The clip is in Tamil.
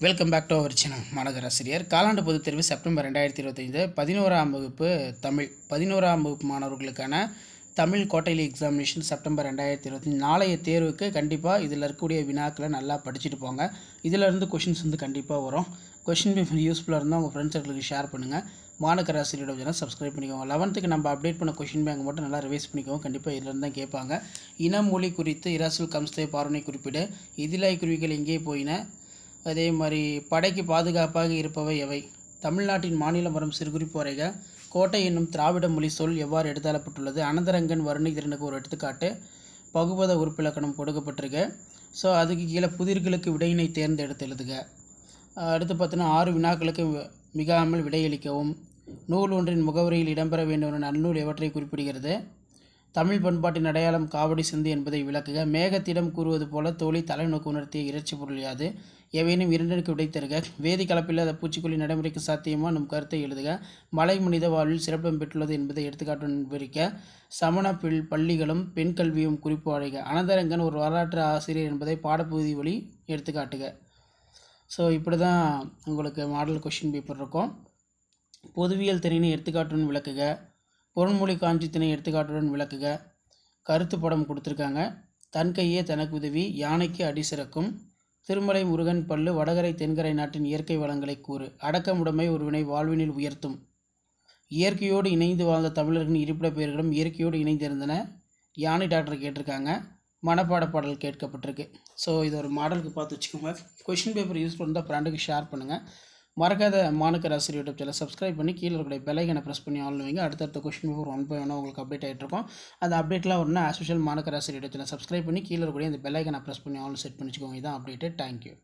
Welcome back to our channel. மாநகர ஆசிரியர் காலாண்டு பொதுத் தேர்வு செப்டம்பர் 2025 11ஆம் வகுப்பு தமிழ் 11ஆம் வகுப்பு மாணவர்களுக்கான தமிழ் குவார்ட்டர்லி எக்ஸாமினேஷன் செப்டம்பர் 2025. நாளைய தேர்வுக்கு கண்டிப்பாக இதில் இருக்கக்கூடிய வினாக்களை நல்லா படிச்சுட்டு போங்க. இதிலேருந்து கொஷின்ஸ் கண்டிப்பாக வரும். கொஷின் பேப்பர் யூஸ்ஃபுல்லாக இருந்தால் உங்கள் ஃப்ரெண்ட்ஸ் சர்க்கிளுக்கு ஷேர் பண்ணுங்கள். மாநகர ஆசிரியரோட சேனல் சப்ஸ்கிரைப் பண்ணிக்கோங்க. 11th நம்ம அப்டேட் பண்ண கொஷின் பேங்க் மட்டும் நல்லா ரிவைஸ் பண்ணிக்கோங்க. கண்டிப்பாக இதிலேருந்து தான் கேட்பாங்க. இனமொழி குறித்து இரசல் கம்ஸ்தே பார்வனை குறிப்பிடு, இதிலாய் குருவிகள் எங்கே போயின, அதே மாதிரி படைக்கு பாதுகாப்பாக இருப்பவை எவை, தமிழ்நாட்டின் மாநில மரம் சிறுகுறிப்பு வரைக, கோட்டை என்னும் திராவிட மொழி சொல் எவ்வாறு எடுத்தாளப்பட்டுள்ளது, அனந்தரங்கன் வருணை திறனுக்கு ஒரு எடுத்துக்காட்டு, பகுபத உறுப்பிலக்கணம் கொடுக்கப்பட்டிருக்கு. ஸோ அதுக்கு கீழே புதிர்களுக்கு விடையினை தேர்ந்தெடுத்து எழுதுக. அடுத்து பார்த்தீங்கன்னா 6 வினாக்களுக்கு மிகாமல் விடையளிக்கவும், நூல் ஒன்றின் முகவரியில் இடம்பெற வேண்டுமென நன்னூல் எவற்றை குறிப்பிடுகிறது, தமிழ் பண்பாட்டின் அடையாளம் காவடி சிந்து என்பதை விளக்குக, மேகத்திடம் கூறுவது போல தோழி தலைநோக்கு உணர்த்திய இறைச்சி பொருள் யாது, எவையேனும் இரண்டனுக்கு விடை தருக, வேதி கலப்பில்லாத பூச்சிக்கொல்லி நடைமுறைக்கு சாத்தியமா நம் கருத்தை எழுதுக, மலை மனித வாழ்வில் சிறப்பிடம் பெற்றுள்ளது என்பதை எடுத்துக்காட்டுடன் விவரிக்க, சமண பள்ளிகளும் பெண் கல்வியும் குறிப்பு அடைக, அனந்தரங்கன் ஒரு வரலாற்று ஆசிரியர் என்பதை பாடப்பகுதி வழி எடுத்துக்காட்டுக. ஸோ இப்படி தான் உங்களுக்கு மாடல் கொஷின் பேப்பர் இருக்கும். பொதுவியல் திறனை எடுத்துக்காட்டுடன் விளக்குக, பொருண்மொழி காஞ்சி திணை எடுத்துக்காட்டுடன் விளக்குக, கருத்து படம் கொடுத்துருக்காங்க. தன் கையே தனக்கு உதவி, யானைக்கு அடி சிறக்கும், திருமலை முருகன் பல்லு, வடகரை தென்கரை நாட்டின் இயற்கை வளங்களை கூறு, அடக்கமுடைமை ஒருவினை வாழ்வினில் உயர்த்தும், இயற்கையோடு இணைந்து வாழ்ந்த தமிழர்களின் இருப்பிட பெயர்களும் இயற்கையோடு இணைந்திருந்தன, யானை டாக்டர் கேட்டிருக்காங்க, மனப்பாட பாடல் கேட்கப்பட்டிருக்கு. ஸோ இது ஒரு மாடலுக்கு பார்த்து வச்சுக்கோங்க. கொஷின் பேப்பர் யூஸ்ஃபுல் இருந்தால் ஃப்ரெண்டுக்கு ஷேர் பண்ணுங்கள். மறக்காத மாநகர ஆசிரியர் யூடியூப் சேனல் சப்ஸ்கிரைப் பண்ணி கீழே இருக்கிற பெல் ஐக்கனை ப்ரெஸ் பண்ணி ஆன் வைங்க. அடுத்தடுத்த கொஷின் பேப்பர் 1 by 1 உங்களுக்கு அப்டேட் ஆகிட்டு இருக்கும். அந்த அப்டேட்லாம் வரணும்னா ஆஸ் யூஷுவல் மாநகர ஆசிரியர் யூடியூப் சேனல் சப்ஸ்கிரைப் பண்ணி கீழே இருக்கக்கூடிய அந்த பெல் ஐக்கனை ப்ரெஸ் பண்ணி ஆன் செட் பண்ணிச்சுக்கோங்க. இதான் அப்டேட்டு. தேங்க்யூ.